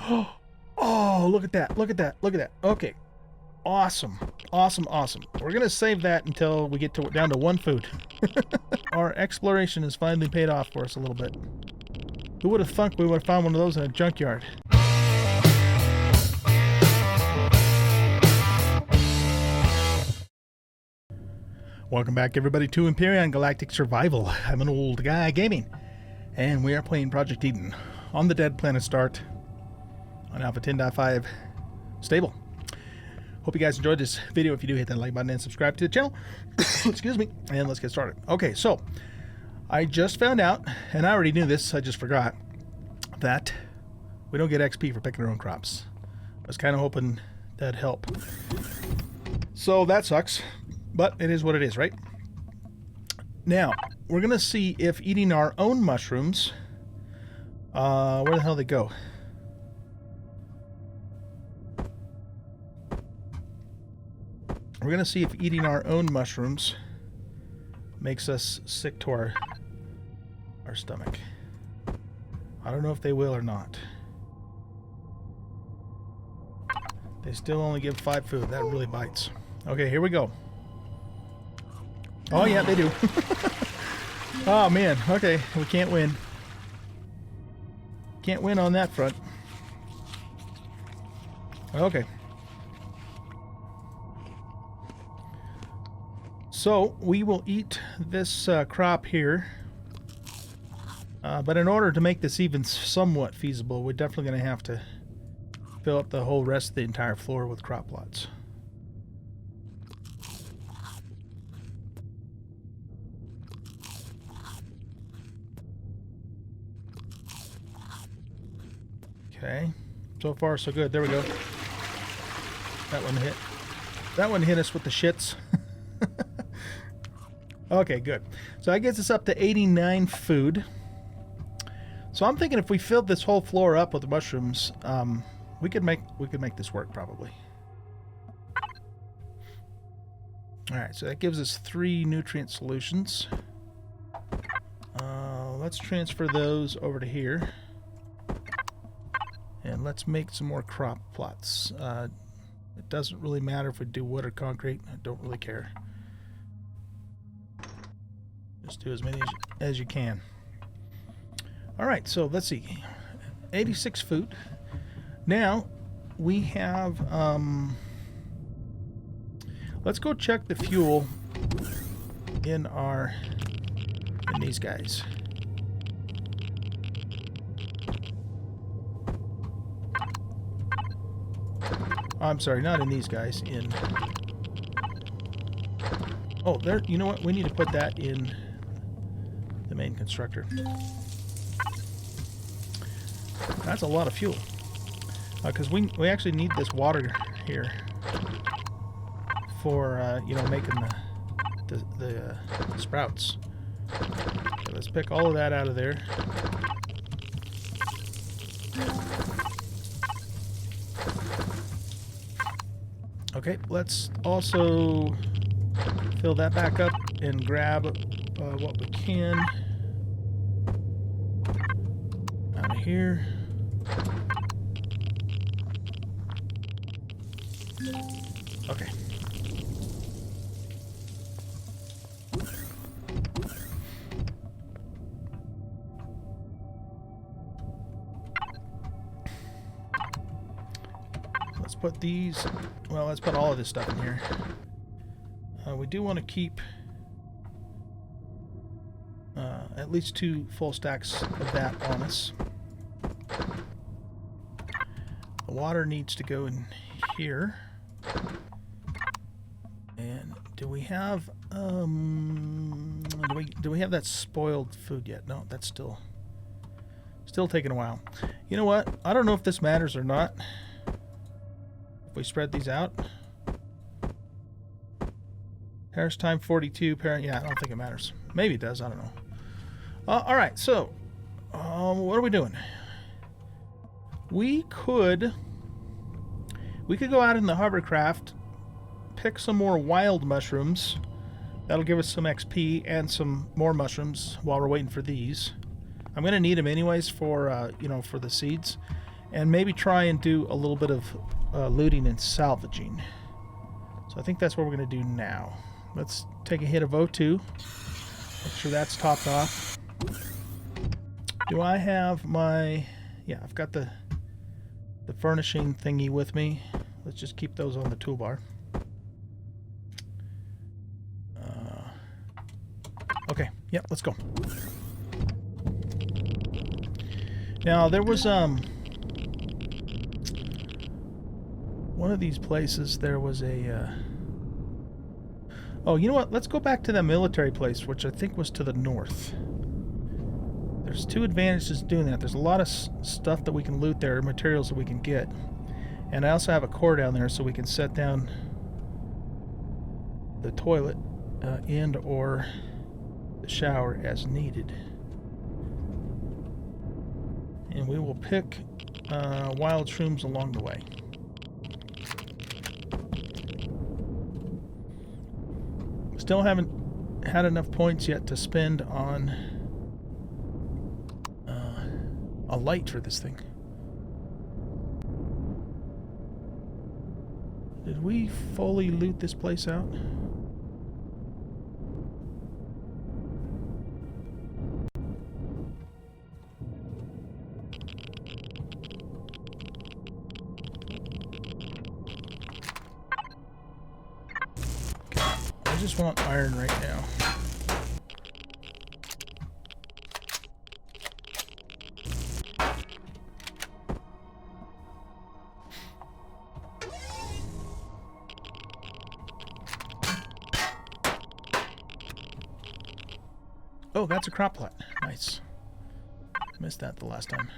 Oh, look at that. Look at that. Look at that. Okay. Awesome. Awesome, awesome. We're going to save that until we get down to 1 food. Our exploration has finally paid off for us a little bit. Who would have thunk we would have found one of those in a junkyard? Welcome back, everybody, to Empyrion Galactic Survival. I'm an old guy gaming, and we are playing Project Eden on the Dead Planet Start on Alpha 10.5 stable. Hope you guys enjoyed this video. If you do, hit that like button and subscribe to the channel. Excuse me, and let's get started. Okay, so I just found out, and I already knew this, I just forgot, that we don't get XP for picking our own crops. I was kind of hoping that'd help. So that sucks. But it is what it is, right? Now, we're going to see if eating our own mushrooms... where the hell they go? We're going to see if eating our own mushrooms makes us sick to our stomach. I don't know if they will or not. They still only give 5 food. That really bites. Okay, here we go. Oh, yeah, they do. Oh, man. Okay, we can't win. Can't win on that front. Okay. So, we will eat this crop here. But in order to make this even somewhat feasible, we're definitely going to have to fill up the whole rest of the entire floor with crop plots. Okay, so far so good. There we go. That one hit. That one hit us with the shits. Okay, good. So that gets us up to 89 food. So I'm thinking if we filled this whole floor up with mushrooms, we could make this work probably. All right, so that gives us 3 nutrient solutions. Let's transfer those over to here. And let's make some more crop plots. It doesn't really matter if we do wood or concrete. I don't really care. Just do as many as you can. Alright, so let's see. 86 food. Now, we have... let's go check the fuel in these guys. I'm sorry, not in these guys, in... Oh, there, you know what? We need to put that in the main constructor. That's a lot of fuel. Because we actually need this water here for, you know, making the sprouts. So let's pick all of that out of there. Okay, let's also fill that back up and grab what we can out of here. Okay. Let's put these, well, let's put all of this stuff in here. We do want to keep at least 2 full stacks of that on us. The water needs to go in here. And do we have do we have that spoiled food yet? No, that's still taking a while. You know what? I don't know if this matters or not. If we spread these out. Harris time 42, parent. Yeah, I don't think it matters. Maybe it does. I don't know. All right, so what are we doing? We could go out in the hovercraft, pick some more wild mushrooms. That'll give us some XP and some more mushrooms while we're waiting for these. I'm going to need them anyways for, you know, for the seeds. and maybe try and do a little bit of looting and salvaging. So I think that's what we're going to do now. Let's take a hit of O2. Make sure that's topped off. Do I have my... Yeah, I've got the furnishing thingy with me. Let's just keep those on the toolbar. Okay, yep, let's go. Now, there was, one of these places, there was a, oh, you know what? Let's go back to that military place, which I think was to the north. There's two advantages to doing that. There's a lot of stuff that we can loot there, materials that we can get. And I also have a core down there so we can set down the toilet and or the shower as needed. And we will pick wild shrooms along the way. Still haven't had enough points yet to spend on a light for this thing. Did we fully loot this place out? I just want iron right now. Oh, that's a crop plot. Nice. Missed that the last time.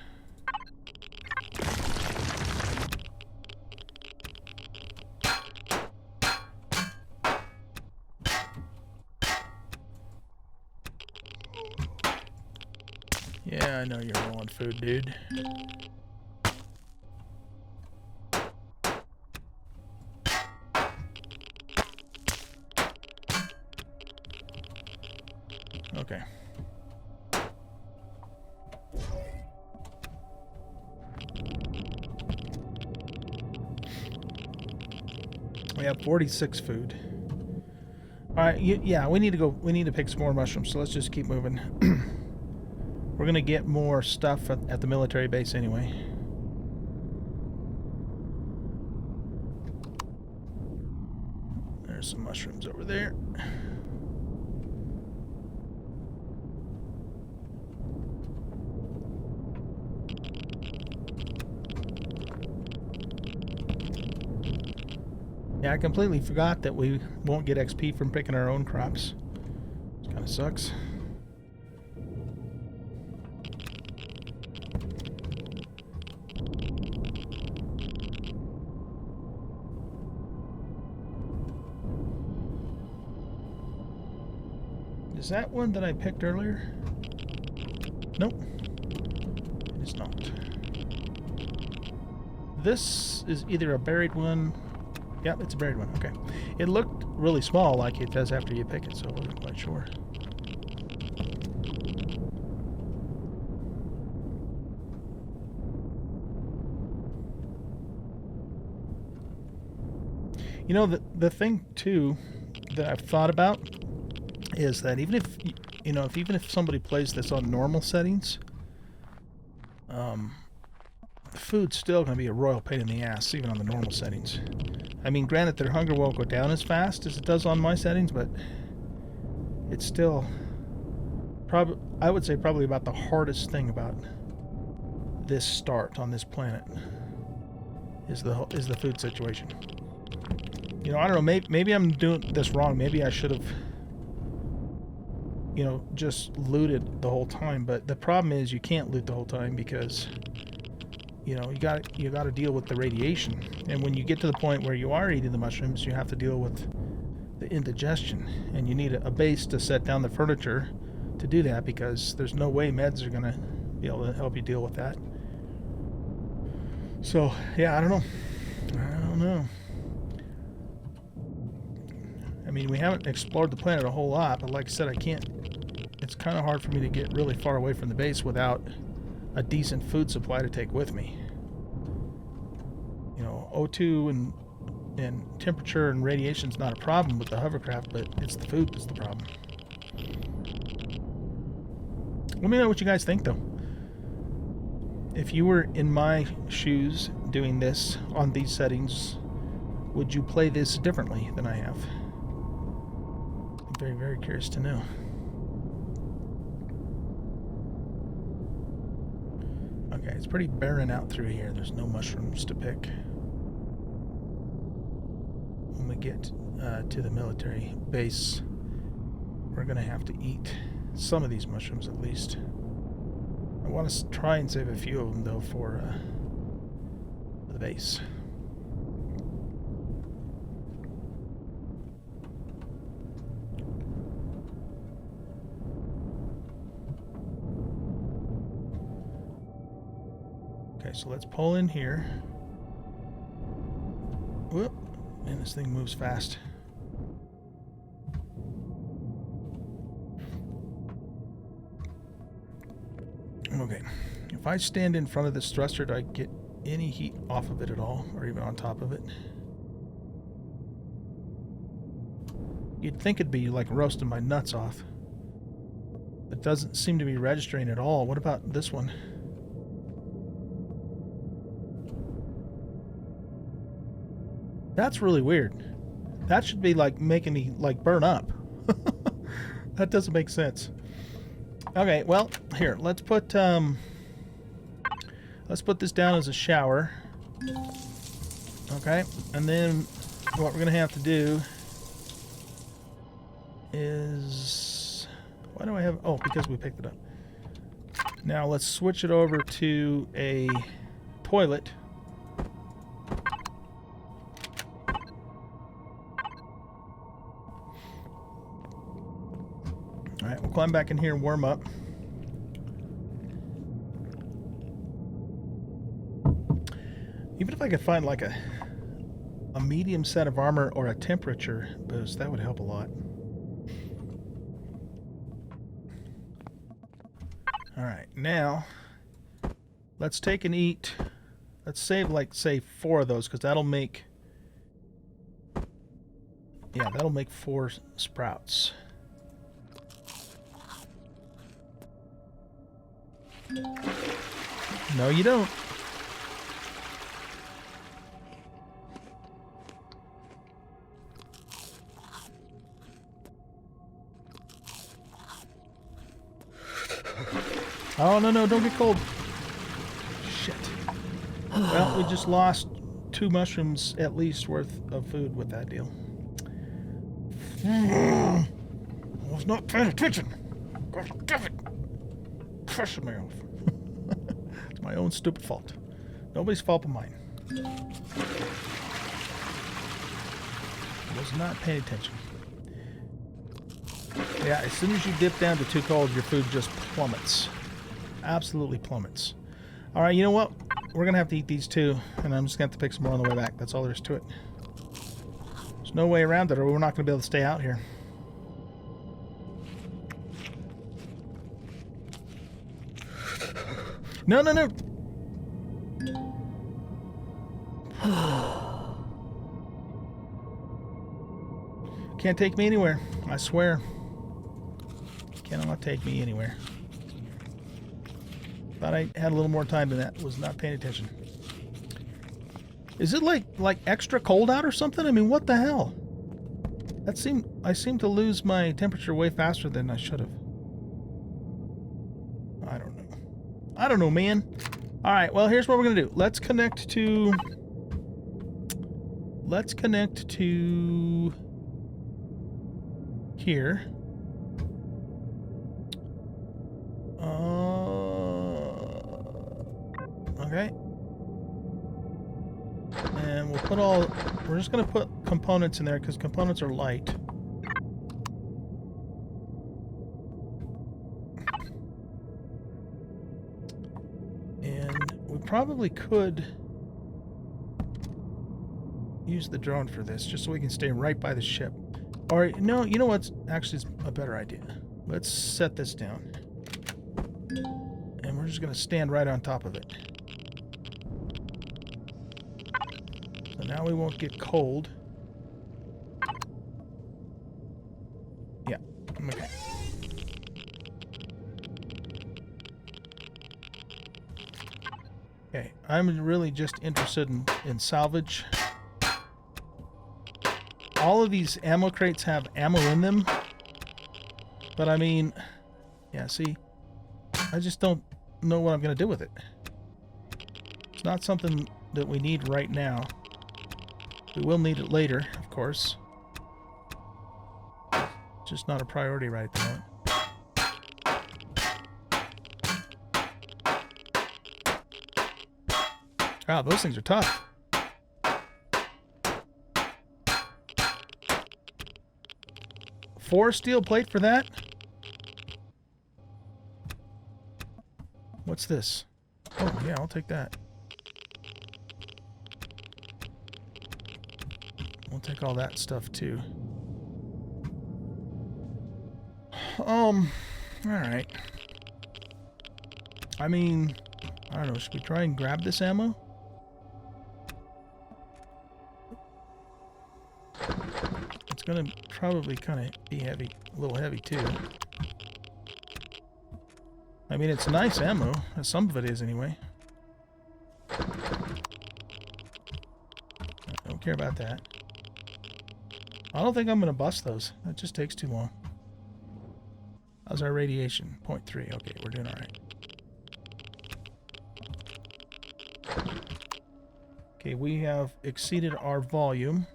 Yeah, I know you're low on food, dude. Okay. We have 46 food. All right, yeah, we need to go. We need to pick some more mushrooms. So let's just keep moving. We're gonna get more stuff at the military base anyway. There's some mushrooms over there. Yeah, I completely forgot that we won't get XP from picking our own crops. It kind of sucks. Is that one that I picked earlier? Nope. It is not. This is either a buried one. Yep, it's a buried one. Okay. It looked really small like it does after you pick it, so I wasn't quite sure. You know, the thing too that I've thought about is that even if even if somebody plays this on normal settings, the food's still going to be a royal pain in the ass, even on the normal settings. I mean, granted, their hunger won't go down as fast as it does on my settings, but it's still I would say probably about the hardest thing about this start on this planet is the food situation. You know, I don't know, maybe I'm doing this wrong. Maybe I should have, you know, just looted the whole time, but the problem is you can't loot the whole time because, you know, you got to deal with the radiation. And when you get to the point where you are eating the mushrooms, you have to deal with the indigestion, and you need a base to set down the furniture to do that, because there's no way meds are going to be able to help you deal with that. So, yeah, I don't know. I mean, we haven't explored the planet a whole lot, but like I said, it's kind of hard for me to get really far away from the base without a decent food supply to take with me. know, O2 and temperature and radiation's not a problem with the hovercraft, but it's the food that's the problem. Let me know what you guys think, though. If you were in my shoes doing this on these settings, would you play this differently than I have? I'm very, very curious to know. Okay, it's pretty barren out through here. There's no mushrooms to pick. When we get to the military base, we're going to have to eat some of these mushrooms at least. I want to try and save a few of them, though, for the base. Okay, so let's pull in here. Whoop. Man, this thing moves fast. Okay, if I stand in front of this thruster, do I get any heat off of it at all, or even on top of it? You'd think it'd be like roasting my nuts off. It doesn't seem to be registering at all. What about this one? That's really weird. That should be like making me like burn up. That doesn't make sense. Okay, well, here, let's put this down as a shower. Okay, and then what we're gonna have to do is, why do I have, oh, because we picked it up. Now let's switch it over to a toilet. Alright, we'll climb back in here and warm up. Even if I could find like a medium set of armor or a temperature boost, that would help a lot. Alright, now let's take and eat. Let's save like, say, 4 of those, because that'll make, yeah, that'll make 4 sprouts. No, you don't. Oh, no, don't get cold. Shit. Well, we just lost 2 mushrooms at least worth of food with that deal. I was not paying attention. God damn it. Pressure me off. It's my own stupid fault. Nobody's fault but mine. I was not paying attention. Yeah, as soon as you dip down to too cold, your food just plummets. Absolutely plummets. Alright, you know what? We're going to have to eat these too, and I'm just going to have to pick some more on the way back. That's all there is to it. There's no way around it, or we're not going to be able to stay out here. No. Can't take me anywhere. I swear. Cannot take me anywhere. Thought I had a little more time than that. Was not paying attention. Is it like extra cold out or something? I mean, what the hell? I seem to lose my temperature way faster than I should have. I don't know, man. All right, well, here's what we're gonna do. Let's connect to here. Okay. And we're just gonna put components in there because components are light. Probably could use the drone for this, just so we can stay right by the ship. Or, no, you know what's actually a better idea? Let's set this down. And we're just going to stand right on top of it. now we won't get cold. Yeah, okay. Okay, I'm really just interested in salvage. All of these ammo crates have ammo in them. But I mean, yeah, see, I just don't know what I'm going to do with it. It's not something that we need right now. We will need it later, of course. Just not a priority right at the moment. Wow, those things are tough. Four steel plate for that? What's this? Oh, yeah, I'll take that. We'll take all that stuff, too. Alright. I mean, I don't know, should we try and grab this ammo? It's gonna probably kind of be heavy, a little heavy, too. I mean, it's nice ammo. Some of it is, anyway. I don't care about that. I don't think I'm going to bust those. That just takes too long. How's our radiation? 0.3. Okay, we're doing alright. Okay, we have exceeded our volume.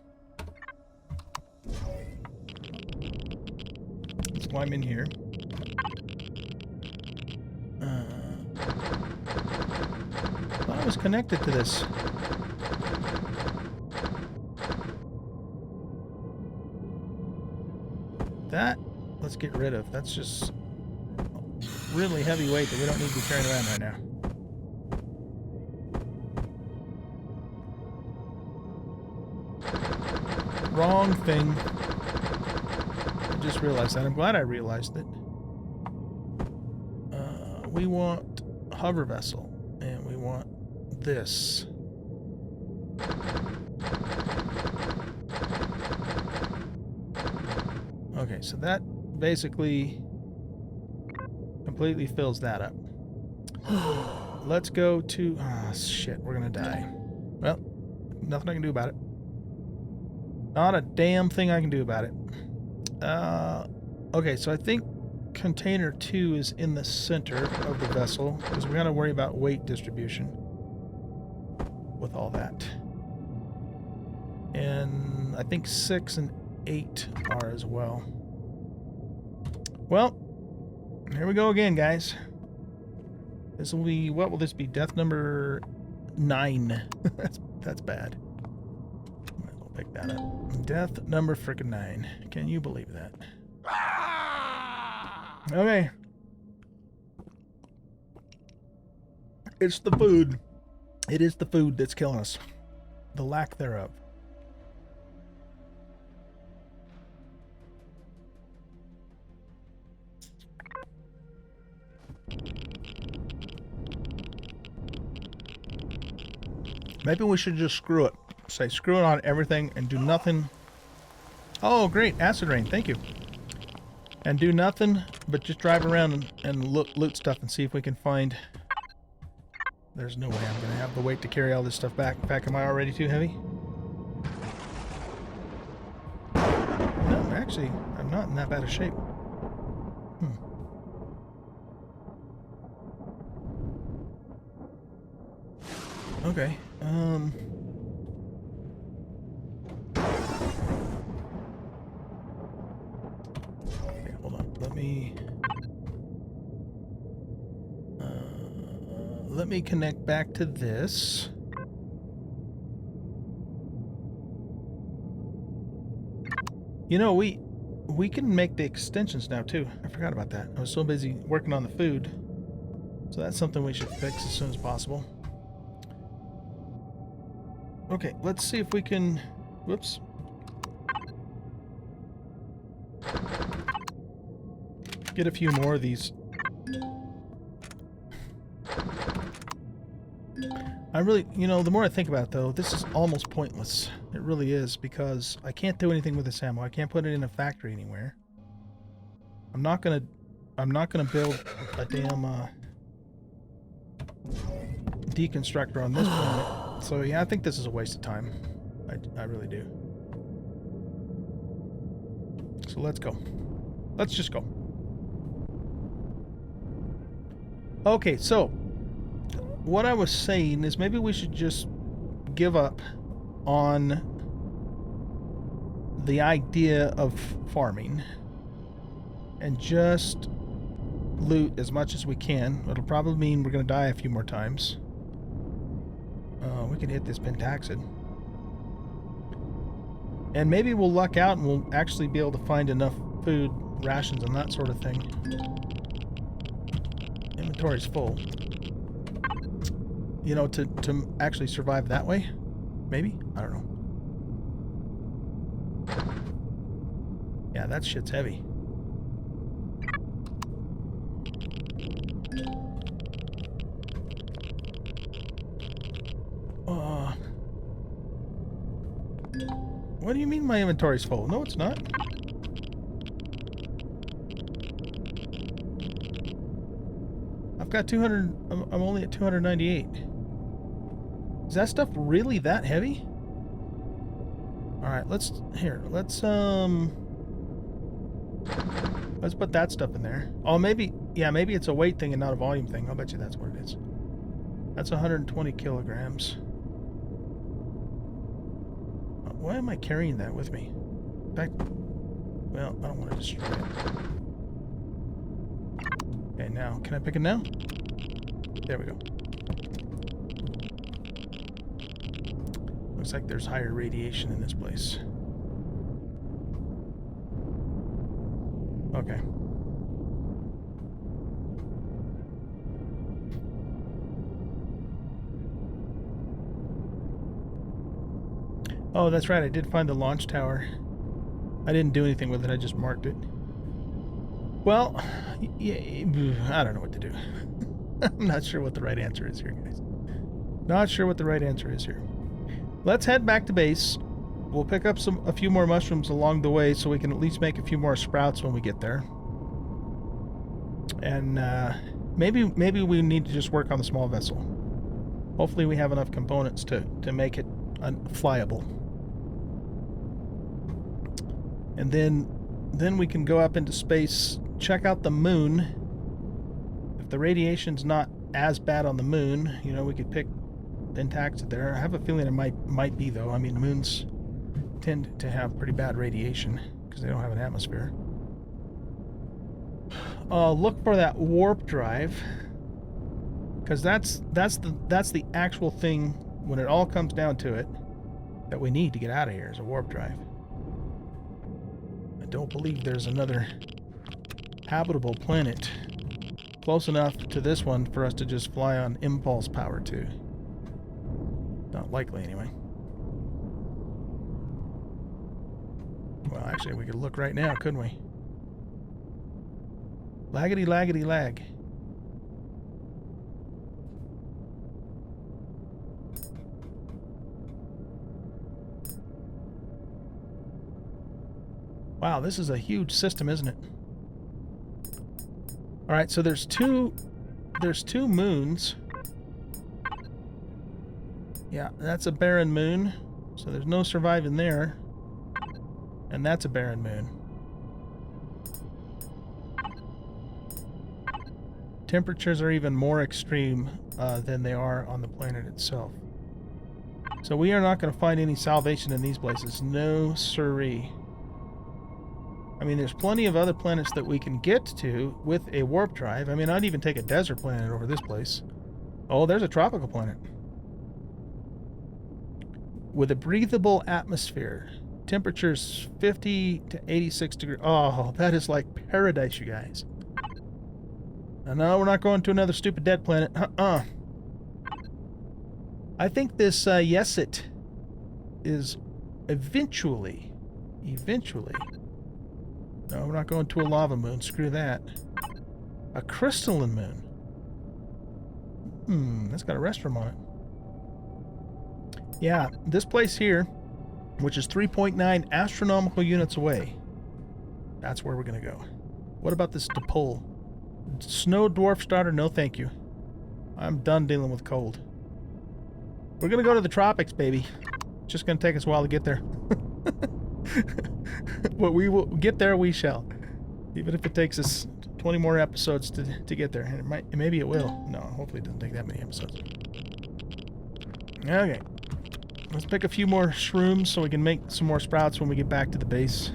Let's climb in here. I thought I was connected to this. That, let's get rid of. That's just really heavy weight that we don't need to be carrying around right now. Wrong thing. I just realized that. I'm glad I realized it. We want hover vessel, and we want this. Okay, so that basically completely fills that up. Let's go to... Ah, shit, we're gonna die. Well, nothing I can do about it. Not a damn thing I can do about it. Okay, so I think container 2 is in the center of the vessel, because we gotta worry about weight distribution with all that. And I think 6 and 8 are as well. Well, here we go again, guys. This will be, what will this be? Death number 9. that's bad. We'll pick that up. Death number frickin' 9. Can you believe that? Okay. It's the food. It is the food that's killing us. The lack thereof. Maybe we should just screw it. Say screw it on everything and do nothing. Oh, great. Acid rain. Thank you. And do nothing but just drive around and loot stuff and see if we can find... There's no way I'm going to have the weight to carry all this stuff back. In fact, am I already too heavy? No, actually, I'm not in that bad a shape. Okay, okay, hold on. Let me connect back to this. You know, we can make the extensions now too. I forgot about that. I was so busy working on the food. So that's something we should fix as soon as possible. Okay, let's see if we can... Whoops. Get a few more of these. I really, you know, the more I think about it, though, this is almost pointless. It really is, because I can't do anything with this ammo. I can't put it in a factory anywhere. I'm not gonna build a damn deconstructor on this planet. So yeah, I think this is a waste of time. I really do. So let's go. Let's just go. Okay, so what I was saying is maybe we should just give up on the idea of farming and just loot as much as we can. It'll probably mean we're going to die a few more times. We can hit this pentaxid. And maybe we'll luck out and we'll actually be able to find enough food, rations, and that sort of thing. Inventory's full. You know, to actually survive that way? Maybe? I don't know. Yeah, that shit's heavy. What do you mean my inventory's full? No, it's not. I've got 200... I'm only at 298. Is that stuff really that heavy? Alright, let's put that stuff in there. Oh, maybe... Yeah, maybe it's a weight thing and not a volume thing. I'll bet you that's what it is. That's 120 kilograms. Why am I carrying that with me? In fact, well, I don't want to destroy it. Okay, now, can I pick it now? There we go. Looks like there's higher radiation in this place. Okay. Oh, that's right, I did find the launch tower. I didn't do anything with it, I just marked it. Well, yeah, I don't know what to do. I'm not sure what the right answer is here, guys. Not sure what the right answer is here. Let's head back to base. We'll pick up a few more mushrooms along the way so we can at least make a few more sprouts when we get there. And maybe we need to just work on the small vessel. Hopefully we have enough components to make it flyable. And then we can go up into space, check out the moon. If the radiation's not as bad on the moon, you know, we could pick pentaxid there. I have a feeling it might be, though. I mean, moons tend to have pretty bad radiation because they don't have an atmosphere. Look for that warp drive, because that's the actual thing, when it all comes down to it, that we need to get out of here is a warp drive. I don't believe there's another habitable planet close enough to this one for us to just fly on impulse power to. Not likely, anyway. Well, actually, we could look right now, couldn't we? Laggity, laggity, lag. Wow, this is a huge system, isn't it? All right, so there's two moons. Yeah, that's a barren moon, so there's no surviving there. And that's a barren moon. Temperatures are even more extreme than they are on the planet itself. So we are not going to find any salvation in these places. No siree. I mean, there's plenty of other planets that we can get to with a warp drive. I mean, I'd even take a desert planet over this place. Oh, there's a tropical planet. With a breathable atmosphere. Temperatures 50 to 86 degrees. Oh, that is like paradise, you guys. And no, we're not going to another stupid dead planet. I think this Yesit is eventually... No, we're not going to a lava moon. Screw that. A crystalline moon. That's got a restroom on it. Yeah, this place here, which is 3.9 astronomical units away, that's where we're going to go. What about this Dipole? Snow dwarf starter? No, thank you. I'm done dealing with cold. We're going to go to the tropics, baby. It's just going to take us a while to get there. But we will get there, we shall. Even if it takes us 20 more episodes to get there. And maybe it will. No, hopefully it doesn't take that many episodes. Okay. Let's pick a few more shrooms so we can make some more sprouts when we get back to the base.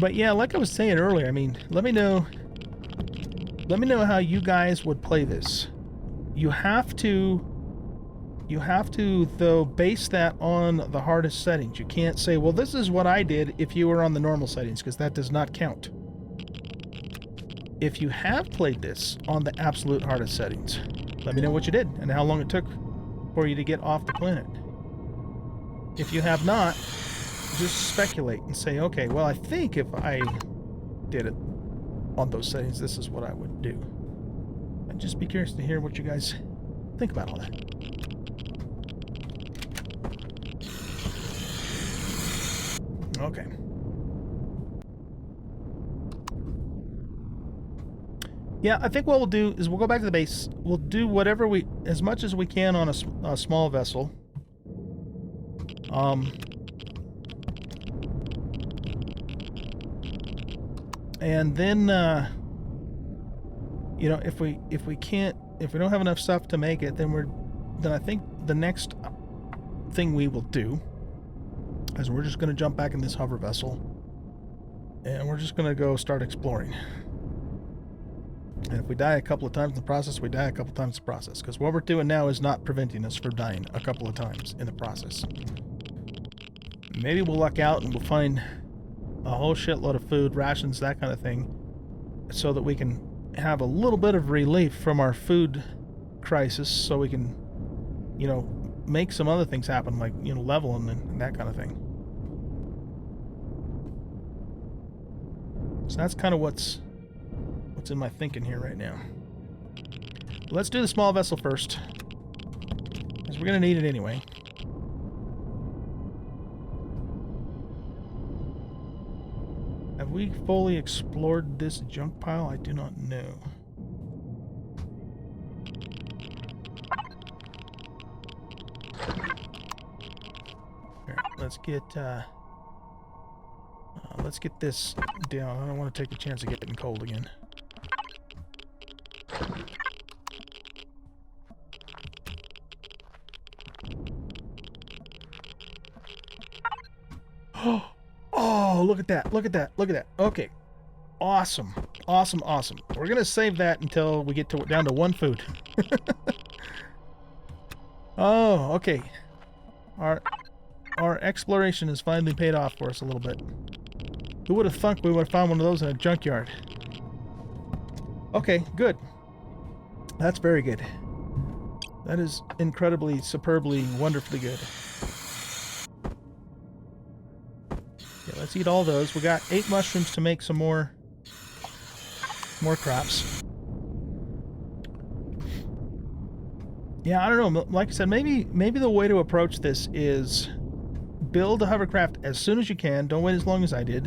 But yeah, like I was saying earlier, I mean, let me know how you guys would play this. You have to though base that on the hardest settings. You can't say, well, this is what I did if you were on the normal settings, because that does not count. If you have played this on the absolute hardest settings, let me know what you did and how long it took for you to get off the planet. If you have not, just speculate and say, okay, well, I think if I did it on those settings, this is what I would do. I'd just be curious to hear what you guys think about all that. Okay. Yeah, I think what we'll do is we'll go back to the base. We'll do whatever as much as we can on a small vessel. And then, you know, if we don't have enough stuff to make it, then I think the next thing we will do is we're just going to jump back in this hover vessel, and we're just going to go start exploring. And if we die a couple of times in the process, we die a couple of times in the process, because what we're doing now is not preventing us from dying a couple of times in the process. Maybe we'll luck out and we'll find a whole shitload of food, rations, that kind of thing, so that we can have a little bit of relief from our food crisis, so we can, you know, make some other things happen, like, you know, leveling and that kind of thing. So that's kind of what's in my thinking here right now. Let's do the small vessel first, because we're going to need it anyway. Have we fully explored this junk pile? I do not know. Here, let's get this down. I don't want to take the chance of getting cold again. Oh, look at that. Look at that. Look at that. Okay. Awesome. Awesome, awesome. We're going to save that until we get down to one food. Oh, okay. Our exploration has finally paid off for us a little bit. Who would have thunk we would have found one of those in a junkyard? Okay, good. That's very good. That is incredibly, superbly, wonderfully good. Okay, let's eat all those. We got 8 mushrooms to make some more crops. Yeah, I don't know. Like I said, maybe the way to approach this is build a hovercraft as soon as you can. Don't wait as long as I did.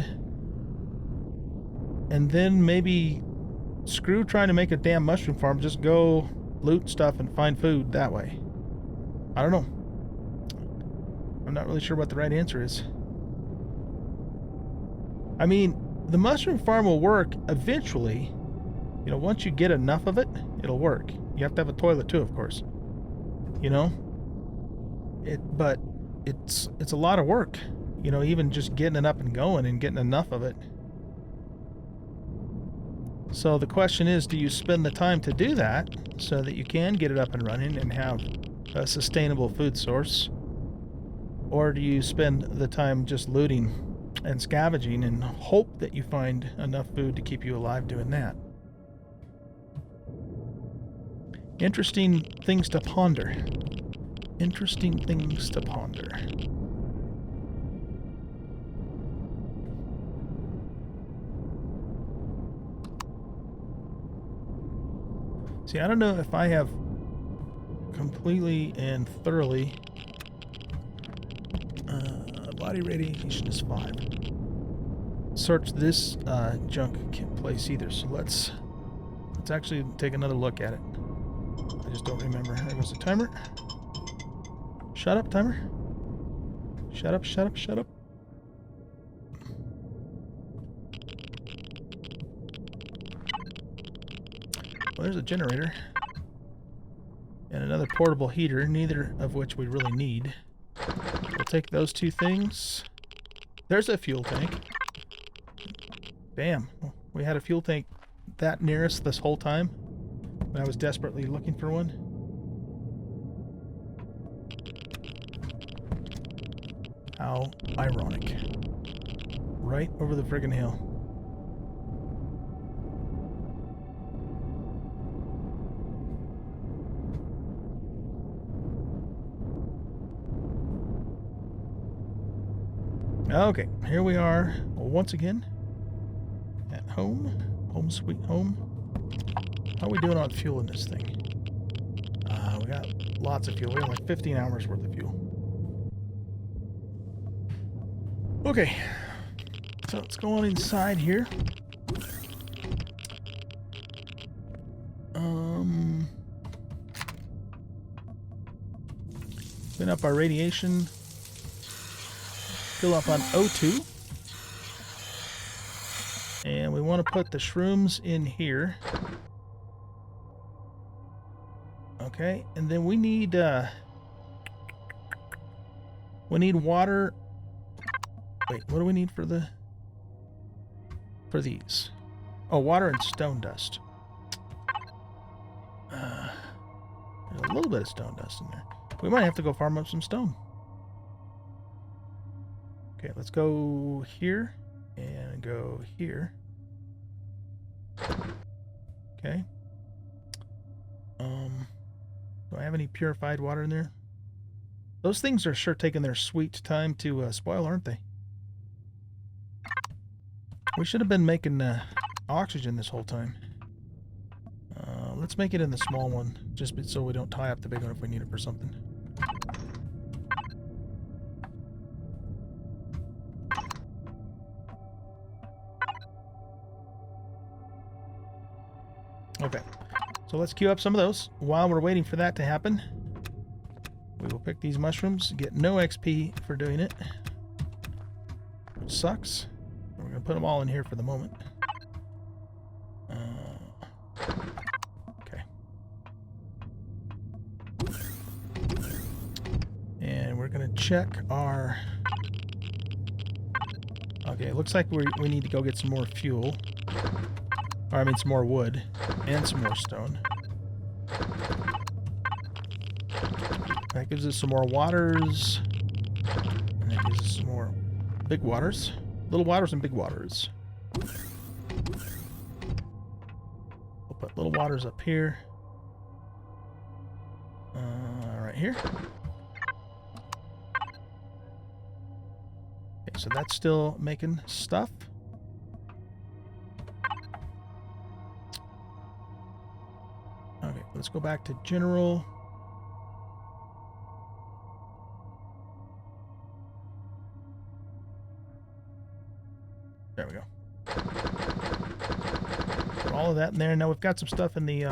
And then maybe screw trying to make a damn mushroom farm. Just go loot stuff and find food that way. I don't know. I'm not really sure what the right answer is. I mean, the mushroom farm will work eventually. You know, once you get enough of it, it'll work. You have to have a toilet too, of course. You know? But it's a lot of work. You know, even just getting it up and going and getting enough of it. So the question is, do you spend the time to do that so that you can get it up and running and have a sustainable food source? Or do you spend the time just looting and scavenging and hope that you find enough food to keep you alive doing that? Interesting things to ponder. Interesting things to ponder. See, I don't know if I have completely and thoroughly... body radiation is 5. Search this junk place either, so let's actually take another look at it. I just don't remember. There goes the timer. Shut up, timer. Shut up, shut up, shut up. Well, there's a generator. And another portable heater, neither of which we really need. We'll take those 2 things. There's a fuel tank. Bam. We had a fuel tank that near us this whole time. I was desperately looking for one. How ironic. Right over the friggin' hill. Okay, here we are once again at home. Home sweet home. How are we doing on fuel in this thing? We got lots of fuel. We have like 15 hours worth of fuel. Okay, so let's go on inside here. Clean up our radiation. Fill up on O2. And we want to put the shrooms in here. Okay, and then we need water. Wait, what do we need for these? Oh, water and stone dust. There's a little bit of stone dust in there. We might have to go farm up some stone. Okay, let's go here and go here. Okay. Do I have any purified water in there? Those things are sure taking their sweet time to spoil, aren't they? We should have been making oxygen this whole time. Let's make it in the small one, just so we don't tie up the big one if we need it for something. Okay, so let's queue up some of those. While we're waiting for that to happen, we will pick these mushrooms, get no XP for doing it, which sucks. We're going to put them all in here for the moment. Okay. And we're going to check our... Okay, it looks like we need to go get some more fuel. Or, I mean, some more wood. And some more stone. That gives us some more waters. And that gives us some more big waters. Little waters and big waters. We'll put little waters up here. Right here. Okay, so that's still making stuff. Okay, let's go back to general. There we go. Put all of that in there. Now we've got some stuff in the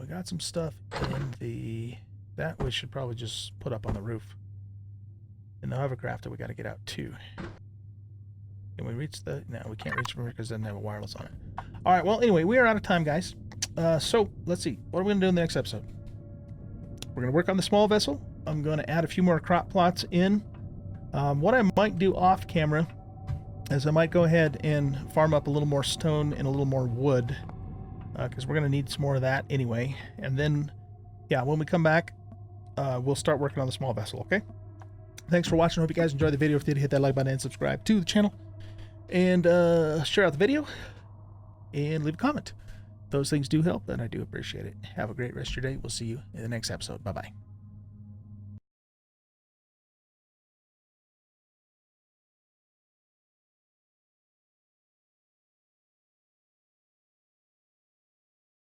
we got some stuff in the that we should probably just put up on the roof. In the hovercraft that we got to get out too. Can we reach the... No, we can't reach from here because it doesn't have a wireless on it. Alright, well, anyway, we are out of time, guys. So, let's see. What are we going to do in the next episode? We're going to work on the small vessel. I'm going to add a few more crop plots in. What I might do off camera is I might go ahead and farm up a little more stone and a little more wood. Because we're going to need some more of that anyway. And then, yeah, when we come back, we'll start working on the small vessel, okay? Thanks for watching. I hope you guys enjoyed the video. If you did, hit that like button and subscribe to the channel. And share out the video. And leave a comment. Those things do help, and I do appreciate it. Have a great rest of your day. We'll see you in the next episode. Bye-bye.